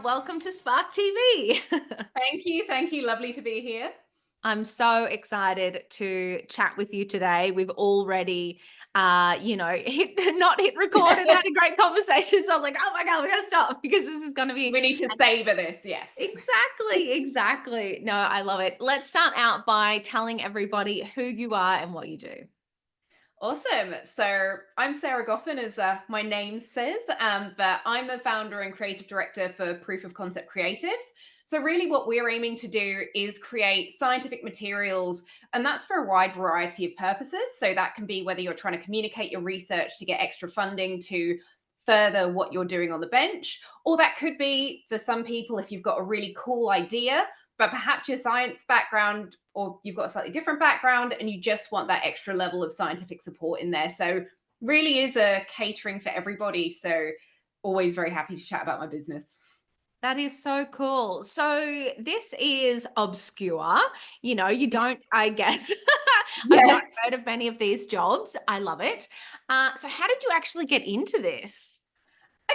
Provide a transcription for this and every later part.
Welcome to Spark TV. Thank you. Thank you. Lovely to be here. I'm so excited to chat with you today. We've already, hit not hit record and had a great conversation. So I was like, oh my God, we got to stop because this is going to be We need to savor this. Yes. exactly. No, I love it. Let's start out by telling everybody who you are and what you do. Awesome. So I'm Sarah Goffin, as my name says, but I'm the founder and creative director for Proof of Concept Creatives. So, really, what we're aiming to do is create scientific materials, and that's for a wide variety of purposes. So, that can be whether you're trying to communicate your research to get extra funding to further what you're doing on the bench, or that could be for some people if you've got a really cool idea but perhaps your science background or you've got a slightly different background and you just want that extra level of scientific support in there. So really is a catering for everybody. So always very happy to chat about my business. That is so cool. So this is obscure. You don't, I guess, I've not Yes. heard of many of these jobs. I love it. So how did you actually get into this?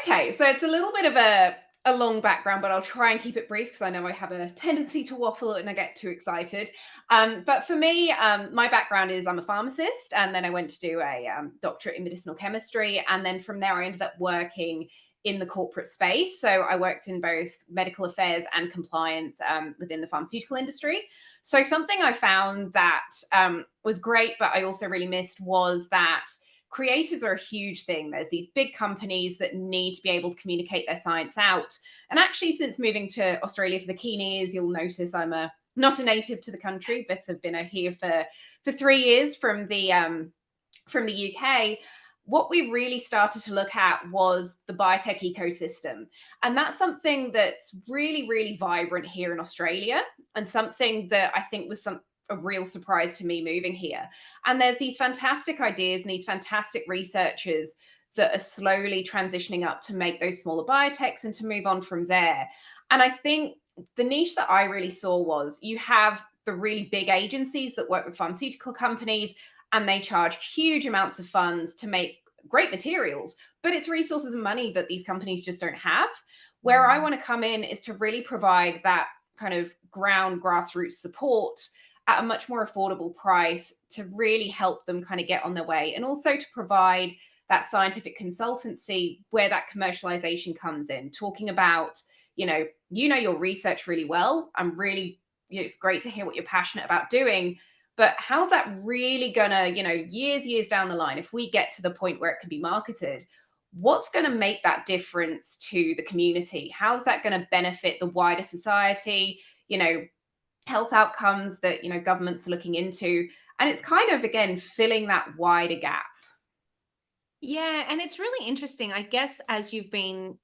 Okay, so it's a little bit of a long background, but I'll try and keep it brief because I know I have a tendency to waffle and I get too excited. But for me, my background is I'm a pharmacist, and then I went to do a doctorate in medicinal chemistry, and then from there I ended up working in the corporate space. So I worked in both medical affairs and compliance within the pharmaceutical industry. So something I found that was great, but I also really missed was that creatives are a huge thing. There's these big companies that need to be able to communicate their science out. And actually, since moving to Australia for the keen ears, you'll notice I'm not a native to the country, but have been here for 3 years from the UK. What we really started to look at was the biotech ecosystem. And that's something that's really, really vibrant here in Australia, and something that I think was a real surprise to me moving here. And there's these fantastic ideas and these fantastic researchers that are slowly transitioning up to make those smaller biotechs and to move on from there. And I think the niche that I really saw was you have the really big agencies that work with pharmaceutical companies, and they charge huge amounts of funds to make great materials, but it's resources and money that these companies just don't have. Where I Mm. want to come in is to really provide that kind of ground grassroots support at a much more affordable price to really help them kind of get on their way, and also to provide that scientific consultancy where that commercialization comes in, talking about your research really well. I'm really, it's great to hear what you're passionate about doing, but how's that really gonna, years down the line, if we get to the point where it can be marketed, what's going to make that difference to the community? How's that going to benefit the wider society? Health outcomes that governments are looking into, and it's kind of again filling that wider gap. Yeah, and it's really interesting. I guess as you've been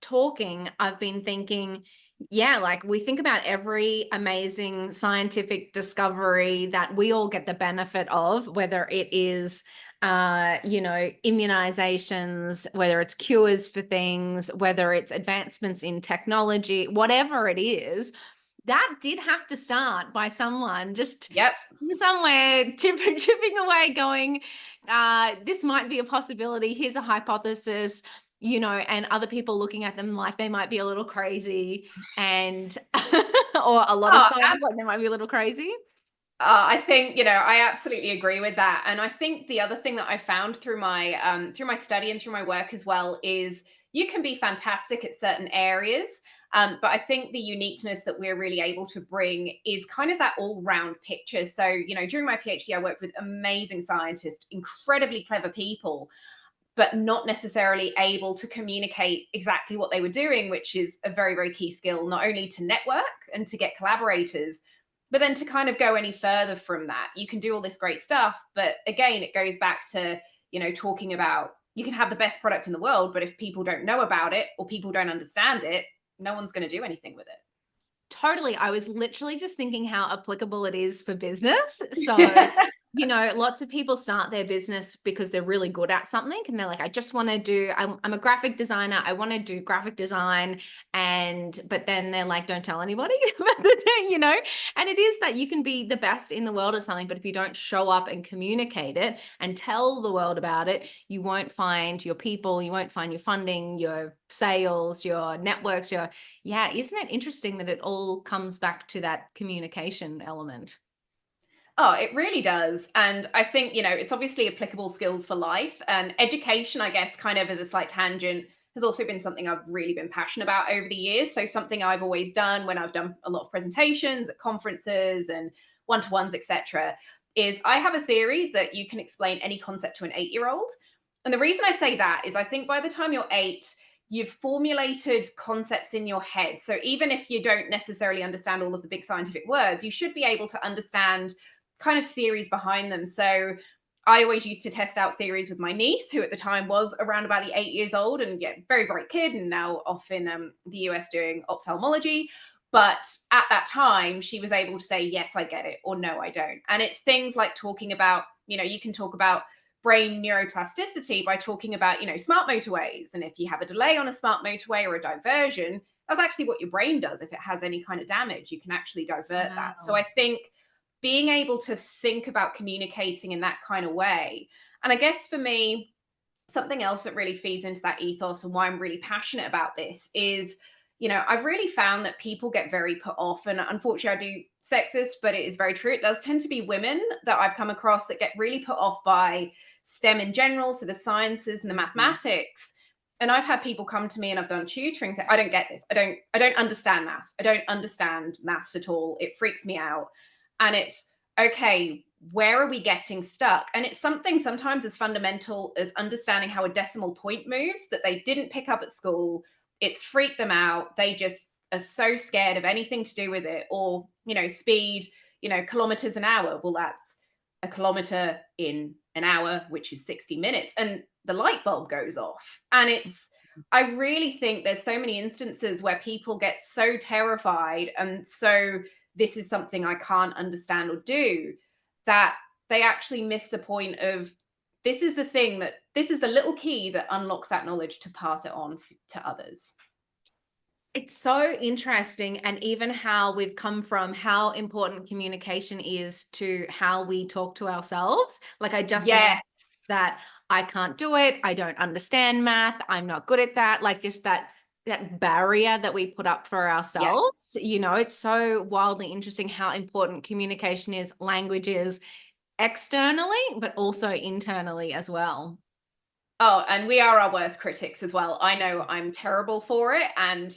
talking, I've been thinking, yeah, like we think about every amazing scientific discovery that we all get the benefit of, whether it is, immunizations, whether it's cures for things, whether it's advancements in technology, whatever it is, that did have to start by someone just Yep. somewhere chipping away, going, this might be a possibility. Here's a hypothesis, and other people looking at them like they might be a little crazy, and or a lot of Oh, times like they might be a little crazy. I think I absolutely agree with that, and I think the other thing that I found through my study and through my work as well is you can be fantastic at certain areas, but I think the uniqueness that we're really able to bring is kind of that all-round picture. So during my PhD, I worked with amazing scientists, incredibly clever people, but not necessarily able to communicate exactly what they were doing, which is a very, very key skill, not only to network and to get collaborators, but then to kind of go any further from that. You can do all this great stuff, but again, it goes back to, talking about you can have the best product in the world, but if people don't know about it or people don't understand it, no one's going to do anything with Totally. I was literally just thinking how applicable it is for business. So it. Lots of people start their business because they're really good at something and they're like, I just want to do, I'm a graphic designer. I want to do graphic design. But then they're like, don't tell anybody about the thing. And it is that you can be the best in the world at something, but if you don't show up and communicate it and tell the world about it, you won't find your people, you won't find your funding, your sales, your networks, isn't it interesting that it all comes back to that communication element? Oh, it really does. And I think, it's obviously applicable skills for life. And education, I guess, kind of as a slight tangent, has also been something I've really been passionate about over the years. So, something I've always done when I've done a lot of presentations at conferences and one to ones, etc., is I have a theory that you can explain any concept to an 8-year old. And the reason I say that is I think by the time you're 8, you've formulated concepts in your head. So, even if you don't necessarily understand all of the big scientific words, you should be able to understand kind of theories behind them. So I always used to test out theories with my niece, who at the time was around about the 8 years old and very bright kid, and now off in the US doing ophthalmology. But at that time, she was able to say, yes, I get it, or no, I don't. And it's things like talking about, you can talk about brain neuroplasticity by talking about, smart motorways. And if you have a delay on a smart motorway or a diversion, that's actually what your brain does. If it has any kind of damage, you can actually divert that. So Wow. I think being able to think about communicating in that kind of way. And I guess for me, something else that really feeds into that ethos and why I'm really passionate about this is, I've really found that people get very put off. And unfortunately, I do sexist, but it is very true. It does tend to be women that I've come across that get really put off by STEM in general. So the sciences and the Mhm. mathematics. And I've had people come to me and I've done tutoring say, I don't get this. I don't understand maths. I don't understand maths at all. It freaks me out. And it's okay, where are we getting stuck? And it's something sometimes as fundamental as understanding how a decimal point moves that they didn't pick up at school. It's freaked them out. They just are so scared of anything to do with it. Or, speed, kilometers an hour. Well, that's a kilometer in an hour, which is 60 minutes. And the light bulb goes off. And I really think there's so many instances where people get so terrified and so this is something I can't understand or do, that they actually miss the point of this is the little key that unlocks that knowledge to pass it on to others. It's so interesting, and even how we've come from how important communication is to how we talk to ourselves. Like I just Yeah. mentioned that I can't do it, I don't understand math, I'm not good at that, like just that barrier that we put up for Yeah. ourselves. It's so wildly interesting how important communication is, language is externally, but also internally as well. Oh, and we are our worst critics as well. I know I'm terrible for it. And,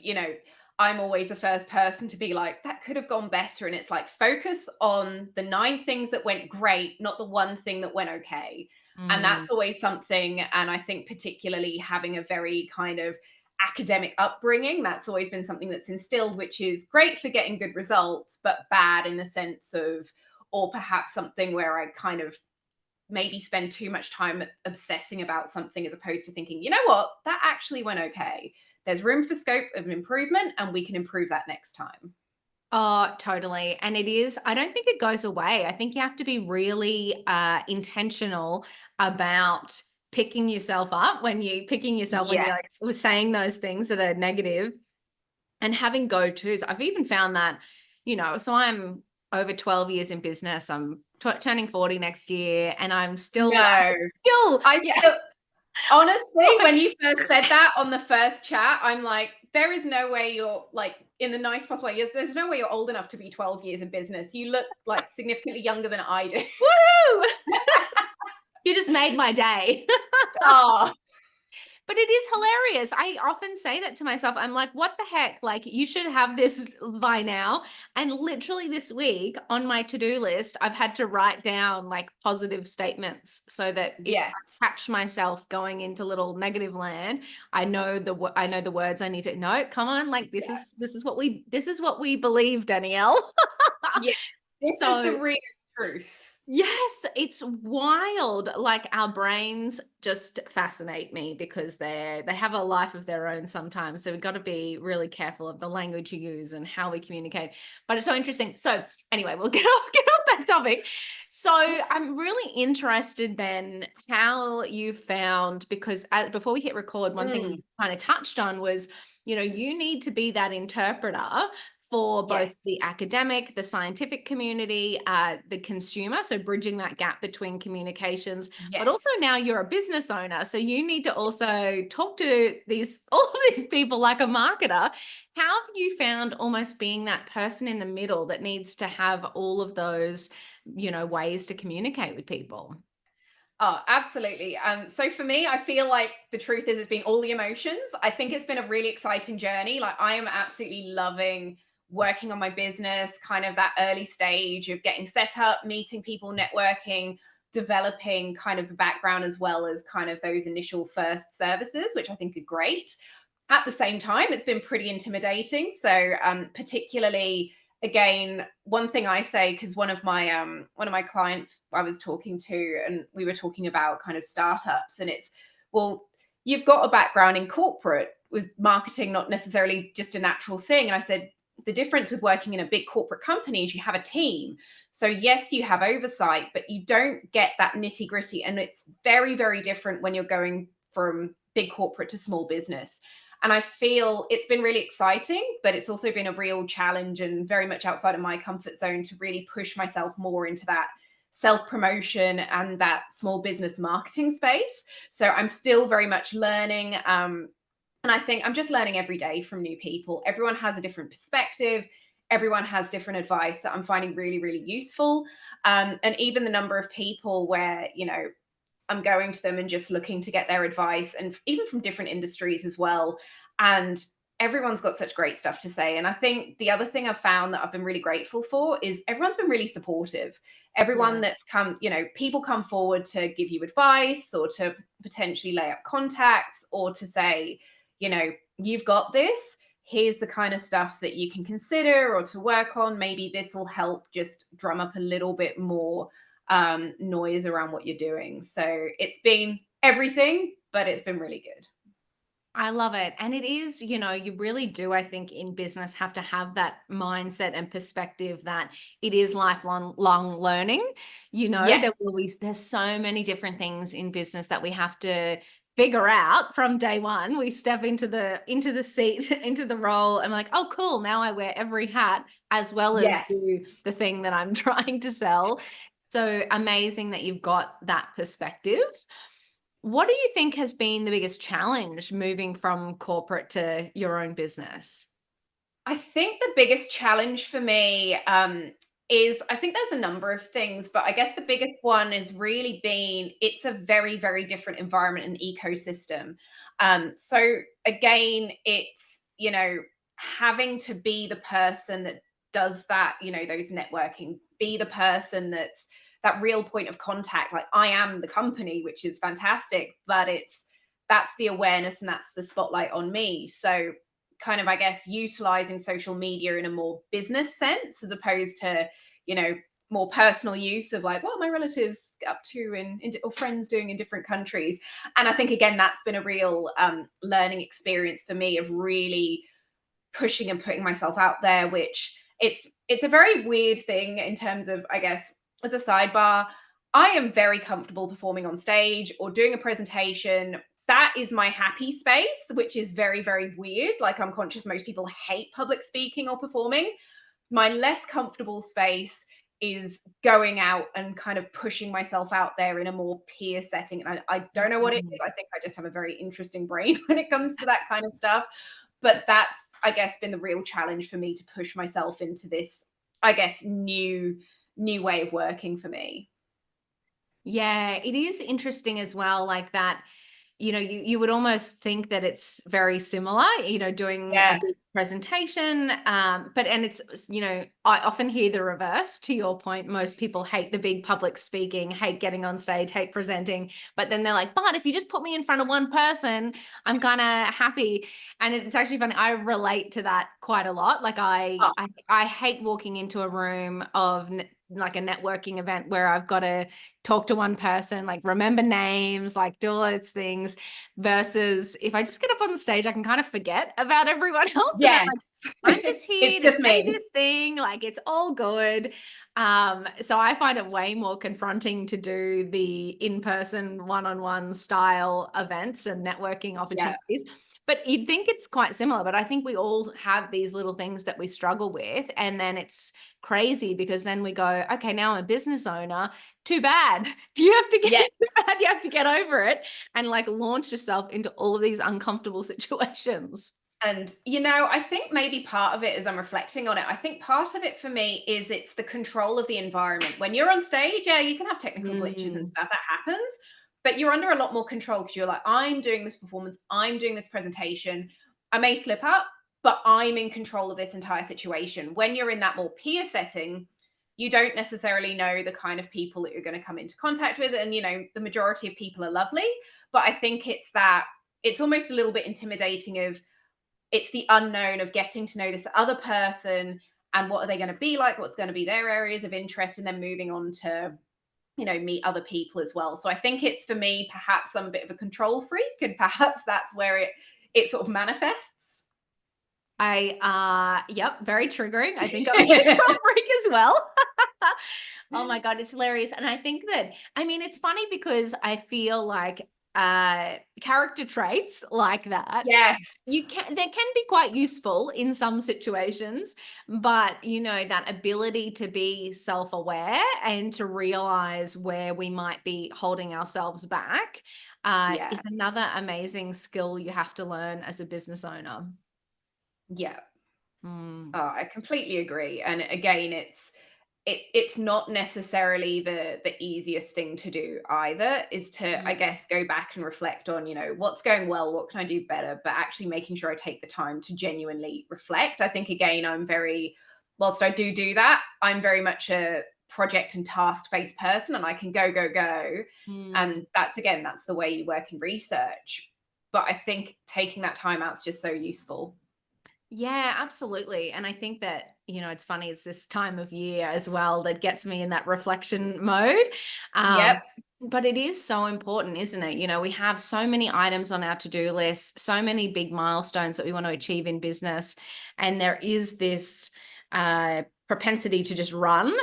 I'm always the first person to be like, that could have gone better. And it's like, focus on the 9 things that went great, not the one thing that went okay. And Mm. that's always something. And I think, particularly having a very kind of academic upbringing, that's always been something that's instilled, which is great for getting good results, but bad in the sense of, or perhaps something where I kind of maybe spend too much time obsessing about something as opposed to thinking, you know what, that actually went okay. There's room for scope of improvement and we can improve that next time. Oh, totally. And it is, I don't think it goes away. I think you have to be really intentional about picking yourself when Yeah. you're like was saying those things that are negative and having go-tos. I've even found that, so I'm over 12 years in business. I'm turning 40 next year and I'm still No. I yeah. still honestly, when you first said that on the first chat, I'm like, there is no way you're like in the nice possible way. There's no way you're old enough to be 12 years in business. You look like significantly younger than I do. Woohoo! You just made my day. Oh, But it is hilarious. I often say that to myself. I'm like, what the heck? Like, you should have this by now. And literally this week on my to-do list, I've had to write down like positive statements so that if yes. I catch myself going into little negative land, I know the words I need to know. Come on, like this is what we believe, Danielle. Yeah. This is So the real truth. yes, it's wild. Like our brains just fascinate me because they have a life of their own sometimes. So we've got to be really careful of the language you use and how we communicate. But it's so interesting. So anyway, we'll get off that topic. So I'm really interested then how you found, because before we hit record, one thing you Mm, kind of touched on was, you need to be that interpreter for yes, both the academic, the scientific community, the consumer. So bridging that gap between communications, but yes. also now you're a business owner. So you need to also talk to all of these people like a marketer. How have you found almost being that person in the middle that needs to have all of those, ways to communicate with people? Oh, absolutely. So for me, I feel like the truth is it's been all the emotions. I think it's been a really exciting journey. Like I am absolutely loving working on my business, kind of that early stage of getting set up, meeting people, networking, developing kind of the background as well as kind of those initial first services, which I think are great. At the same time, it's been pretty intimidating. So particularly again, one thing I say, because one of my clients I was talking to, and we were talking about kind of startups, and it's, well, you've got a background in corporate, with marketing not necessarily just a natural thing. And I said the difference with working in a big corporate company is you have a team. So yes, you have oversight, but you don't get that nitty gritty, and it's very, very different when you're going from big corporate to small business. And I feel it's been really exciting, but it's also been a real challenge and very much outside of my comfort zone to really push myself more into that self promotion and that small business marketing space. So I'm still very much learning. And I think I'm just learning every day from new people. Everyone has a different perspective. Everyone has different advice that I'm finding really, really useful. And even the number of people where, I'm going to them and just looking to get their advice, and even from different industries as well. And everyone's got such great stuff to say. And I think the other thing I've found that I've been really grateful for is everyone's been really supportive. Everyone Yeah. that's come, people come forward to give you advice or to potentially lay up contacts or to say, you've got this. Here's the kind of stuff that you can consider or to work on. Maybe this will help just drum up a little bit more noise around what you're doing. So it's been everything, but it's been really good. I love it. And it is, you really do, I think, in business have to have that mindset and perspective that it is lifelong long learning. Yes, There's so many different things in business that we have to figure out from day one. We step into the seat, into the role, and we're like, oh, cool. Now I wear every hat as well as yes. do the thing that I'm trying to sell. So amazing that you've got that perspective. What do you think has been the biggest challenge moving from corporate to your own business? I think the biggest challenge for me is, I think there's a number of things, but I guess the biggest one has really been it's a very, very different environment and ecosystem. So again, it's, having to be the person that does that, those networking, be the person that's that real point of contact. Like I am the company, which is fantastic, but that's the awareness and that's the spotlight on me. So kind of, I guess, utilizing social media in a more business sense as opposed to, more personal use of like, what my relatives up to or friends doing in different countries. And I think, again, that's been a real learning experience for me of really pushing and putting myself out there, which it's a very weird thing in terms of, I guess, as a sidebar, I am very comfortable performing on stage or doing a presentation. That is my happy space, which is very, very weird. Like I'm conscious most people hate public speaking or performing. My less comfortable space is going out and kind of pushing myself out there in a more peer setting. And I don't know what it Mhm. is. I think I just have a very interesting brain when it comes to that kind of stuff. But that's, I guess, been the real challenge for me to push myself into this, I guess, new way of working for me. Yeah, it is interesting as well, like that. You would almost think that it's very similar, doing a Yeah. big presentation. And it's, I often hear the reverse to your point. Most people hate the big public speaking, hate getting on stage, hate presenting. But then they're like, but if you just put me in front of one person, I'm kind of happy. And it's actually funny. I relate to that quite a lot. Like Oh, I hate walking into a room of like a networking event where I've got to talk to one person, like remember names, like do all those things, versus if I just get up on the stage, I can kind of forget about everyone else and I yes. I'm just It's here to just say me. this thing, like it's all good. So I find it way more confronting to do the in-person one-on-one style events and networking Yeah. opportunities. But you'd think it's quite similar, but I think we all have these little things that we struggle with. And then it's crazy because then we go, okay, now I'm a business owner. Too bad. Do you have to get Yeah. too bad? You have to get over it and like launch yourself into all of these uncomfortable situations. And, I think maybe part of it, as I'm reflecting on it, I think part of it for me is it's the control of the environment. When you're on stage, yeah, you can have technical glitches and Mm, stuff, that happens, but you're under a lot more control because you're like, I'm doing this performance, I'm doing this presentation. I may slip up, but I'm in control of this entire situation. When you're in that more peer setting, you don't necessarily know the kind of people that you're going to come into contact with. And, the majority of people are lovely, but I think it's almost a little bit intimidating of, it's the unknown of getting to know this other person and what are they going to be like, what's going to be their areas of interest, and then moving on to meet other people as well. So I think it's, for me, perhaps I'm a bit of a control freak, and perhaps that's where it sort of manifests. yep, very triggering. I think I'm a control freak as well. Oh my God, it's hilarious. And I think that, I mean, it's funny because I feel like character traits like that, Yes. they can be quite useful in some situations, but that ability to be self-aware and to realize where we might be holding ourselves back Yeah. is another amazing skill you have to learn as a business owner. Yeah. Mm, Oh, I completely agree. And again, it's not necessarily the easiest thing to do either, is to, I mm, guess, go back and reflect on, what's going well, what can I do better, but actually making sure I take the time to genuinely reflect. I think, again, whilst I do that, I'm very much a project and task based person, and I can go. mm. And that's the way you work in research. But I think taking that time out is just so useful. Yeah, absolutely. And I think that, it's funny, it's this time of year as well that gets me in that reflection mode. Yep. Um, but it is so important, isn't it? We have so many items on our to-do list, so many big milestones that we want to achieve in business. And there is this propensity to just run,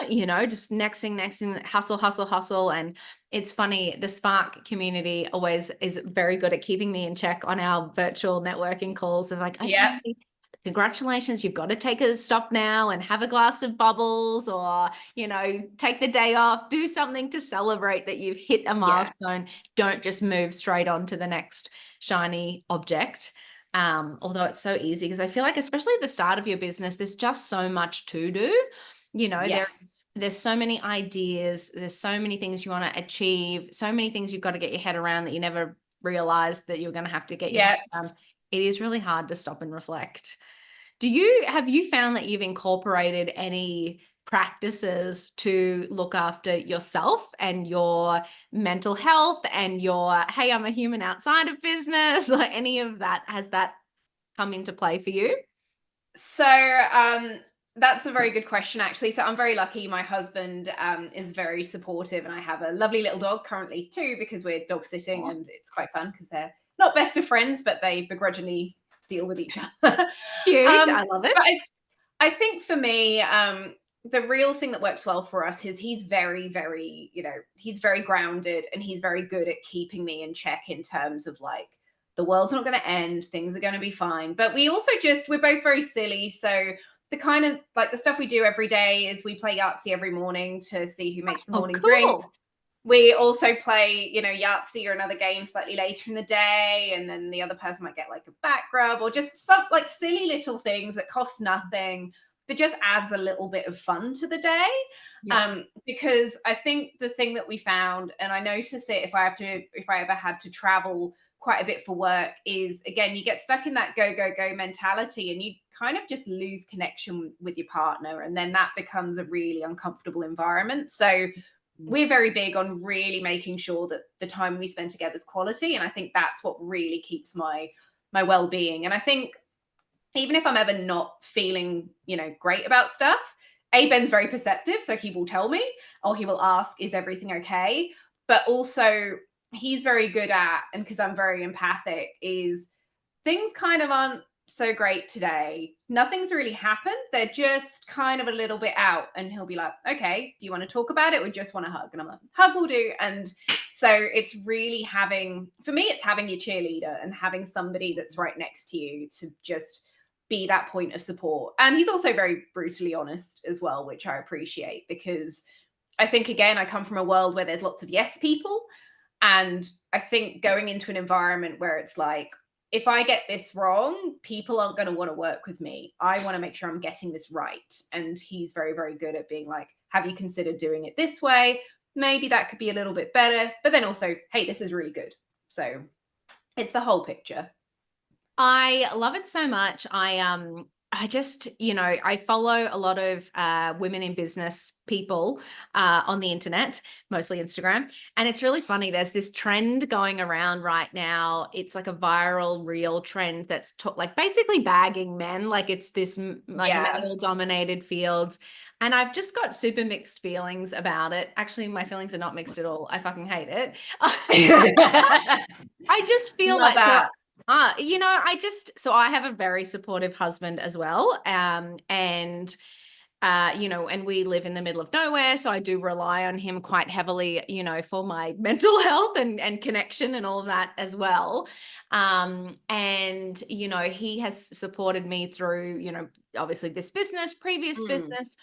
just next thing, hustle, hustle, hustle. And it's funny, the Spark community always is very good at keeping me in check on our virtual networking calls. And like, Yep. okay, congratulations, you've got to take a stop now and have a glass of bubbles, or take the day off, do something to celebrate that you've hit a Yeah. milestone. Don't just move straight on to the next shiny object. Although it's so easy, because I feel like, especially at the start of your business, there's just so much to do. Yeah. There's so many ideas, there's so many things you want to achieve, so many things you've got to get your head around that you never realized that you're going to have to get your head Yeah. around. It is really hard to stop and reflect. Have you found that you've incorporated any practices to look after yourself and your mental health and your, hey, I'm a human outside of business, or any of that? Has that come into play for you? So, that's a very good question, actually. So I'm very lucky. My husband is very supportive, and I have a lovely little dog currently too, because we're dog sitting, Oh, and it's quite fun because they're not best of friends, but they begrudgingly deal with each other. cute. I love But it. I think for me, the real thing that works well for us is he's very, very, he's very grounded, and he's very good at keeping me in check in terms of, like, the world's not going to end, things are going to be fine. But we're both very silly. So the kind of, like, the stuff we do every day is we play Yahtzee every morning to see who makes the Oh, morning drinks. cool. We also play, Yahtzee or another game slightly later in the day, and then the other person might get like a back rub or just some like silly little things that cost nothing, but just adds a little bit of fun to the day. Yeah. Because I think the thing that we found, and I notice it if I ever had to travel quite a bit for work, is, again, you get stuck in that go mentality, and you kind of just lose connection with your partner, and then that becomes a really uncomfortable environment. So we're very big on really making sure that the time we spend together is quality, and I think that's what really keeps my well-being. And I think, even if I'm ever not feeling, great about stuff, Ben's very perceptive, so he will tell me, or he will ask, is everything okay? But also, he's very good at, and because I'm very empathic, is things kind of aren't so great today. Nothing's really happened. They're just kind of a little bit out. And he'll be like, okay, do you want to talk about it or just want to hug? And I'm like, hug will do. And so it's really for me, it's having your cheerleader and having somebody that's right next to you to just be that point of support. And he's also very brutally honest as well, which I appreciate, because I think, again, I come from a world where there's lots of yes people. And I think going into an environment where it's like, if I get this wrong, people aren't going to want to work with me. I want to make sure I'm getting this right. And he's very, very good at being like, have you considered doing it this way? Maybe that could be a little bit better. But then also, hey, this is really good. So it's the whole picture. I love it so much. I just, I follow a lot of women in business people on the internet, mostly Instagram. And it's really funny. There's this trend going around right now. It's like a viral reel trend that's like basically bagging men. Like it's this like Yeah. male dominated fields. And I've just got super mixed feelings about it. Actually, my feelings are not mixed at all. I fucking hate it. I just feel Love like so that. I have a very supportive husband as well. And we live in the middle of nowhere. So I do rely on him quite heavily, for my mental health and connection and all of that as well. And he has supported me through, obviously this business, previous Mm. business,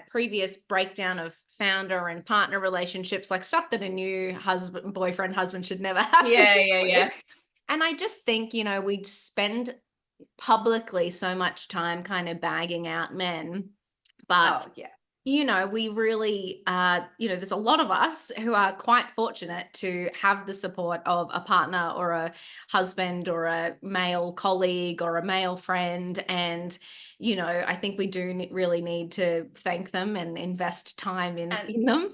previous breakdown of founder and partner relationships, like stuff that a new boyfriend, husband should never have to Yeah, deal yeah, with. yeah. And I just think, we spend publicly so much time kind of bagging out men. But, Oh, yeah. we really, there's a lot of us who are quite fortunate to have the support of a partner or a husband or a male colleague or a male friend. And, I think we do really need to thank them and invest time in, And in them.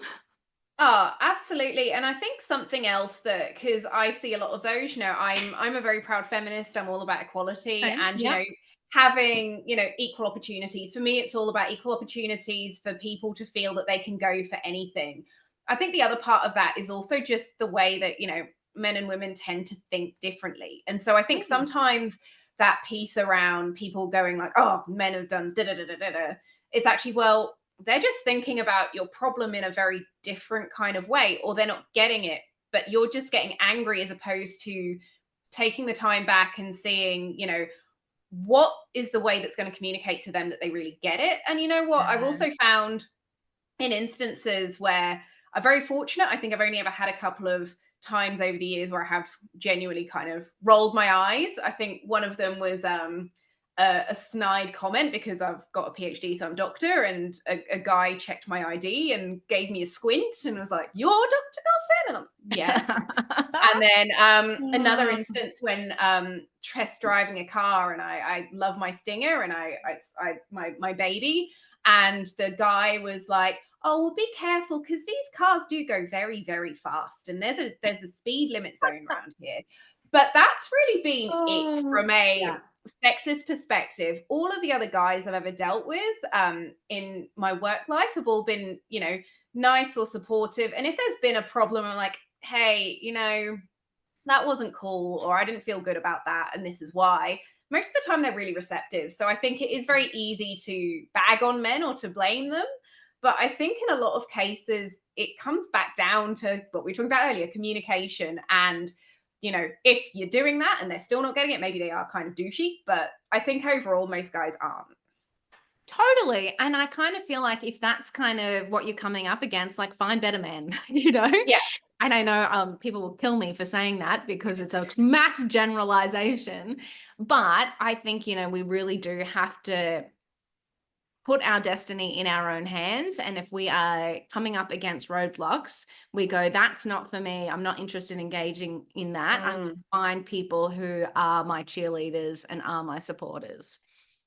oh, absolutely. And I think something else that, because I see a lot of those, I'm a very proud feminist. I'm all about equality Okay. and, Yep. having, equal opportunities. For me, it's all about equal opportunities for people to feel that they can go for anything. I think the other part of that is also just the way that, men and women tend to think differently. And so I think Mm. sometimes that piece around people going like, oh, men have done da da da da da da. It's actually, well, they're just thinking about your problem in a very different kind of way, or they're not getting it, but you're just getting angry as opposed to taking the time back and seeing, what is the way that's going to communicate to them that they really get it. And you know what? I've Yeah. also found in instances where I'm very fortunate. I think I've only ever had a couple of times over the years where I have genuinely kind of rolled my eyes. I think one of them was a snide comment because I've got a PhD, so I'm a doctor, and a guy checked my ID and gave me a squint and was like, "You're Dr. Goffin?" And I'm, yes. And then another instance when test driving a car, and I love my Stinger, and my baby, and the guy was like, "Oh, well, be careful because these cars do go very, very fast, and there's a speed limit zone around here." But that's really been it Oh, from a yeah. sexist perspective. All of the other guys I've ever dealt with in my work life have all been, nice or supportive. And if there's been a problem, I'm like, hey, that wasn't cool, or I didn't feel good about that, and this is why. Most of the time, they're really receptive. So I think it is very easy to bag on men or to blame them. But I think in a lot of cases, it comes back down to what we were talking about earlier, communication. And, if you're doing that and they're still not getting it, maybe they are kind of douchey. But I think overall, most guys aren't. Totally. And I kind of feel like if that's kind of what you're coming up against, like find better men, Yeah. And I know people will kill me for saying that because it's a mass generalization. But I think, we really do have to put our destiny in our own hands. And if we are coming up against roadblocks, we go, that's not for me. I'm not interested in engaging in that. I'm going to Mm. find people who are my cheerleaders and are my supporters.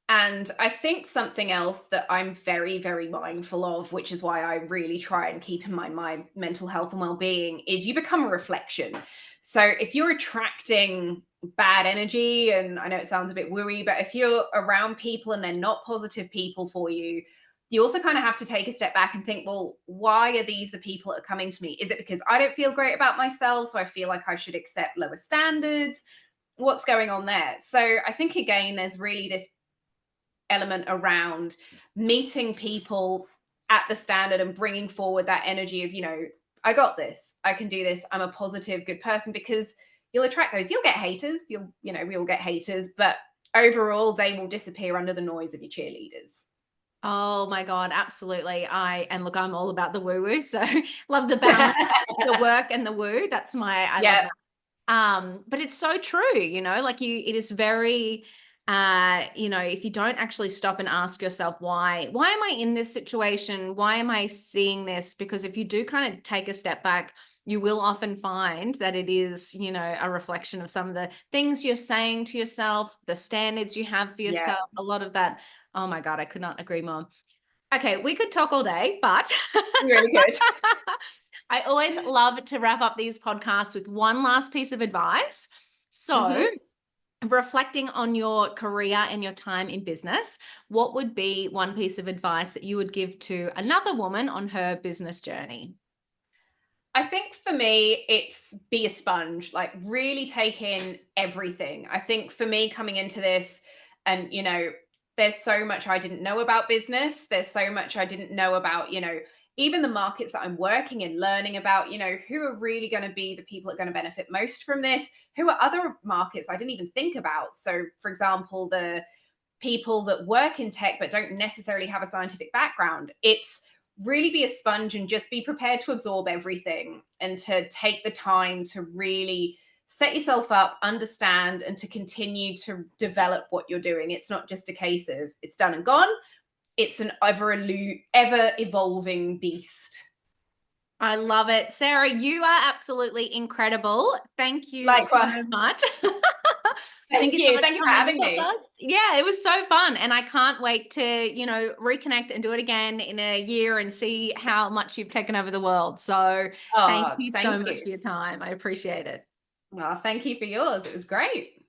And I think something else that I'm very, very mindful of, which is why I really try and keep in mind my mental health and well-being, is you become a reflection. So if you're attracting bad energy, and I know it sounds a bit wooey, but if you're around people and they're not positive people for you, you also kind of have to take a step back and think, well, why are these the people that are coming to me? Is it because I don't feel great about myself, so I feel like I should accept lower standards? what's going on there? So I think again, there's really this element around meeting people at the standard and bringing forward that energy of, I got this, I can do this, I'm a positive, good person, because you'll attract those. You'll get haters, we all get haters, but overall, they will disappear under the noise of your cheerleaders. Oh my God, absolutely. And look, I'm all about the woo woo. So love the balance, the work and the woo. I love Yeah, that. But it's so true, like it is very, if you don't actually stop and ask yourself, why am I in this situation? Why am I seeing this? Because if you do kind of take a step back, you will often find that it is, a reflection of some of the things you're saying to yourself, the standards you have for yeah, yourself, a lot of that. Oh my God, I could not agree more. Okay, we could talk all day, but really good. I always love to wrap up these podcasts with one last piece of advice. So, Hmm. reflecting on your career and your time in business, what would be one piece of advice that you would give to another woman on her business journey? I think for me, it's be a sponge, like really take in everything. I think for me, coming into this, and there's so much I didn't know about business. There's so much I didn't know about, even the markets that I'm working in, learning about, who are really going to be the people that are going to benefit most from this, who are other markets I didn't even think about. So, for example, the people that work in tech but don't necessarily have a scientific background. It's really be a sponge and just be prepared to absorb everything and to take the time to really set yourself up, understand, and to continue to develop what you're doing. It's not just a case of it's done and gone. It's an ever evolving beast. I love it. Sarah, you are absolutely incredible. Thank you so Likewise. much. Thank Thank you so you. much Thank for you for coming on the having me. podcast. Yeah, it was so fun. And I can't wait to, reconnect and do it again in a year and see how much you've taken over the world. So thank Oh, you so thank much you. for your time. I appreciate it. Oh, thank you for yours. It was great.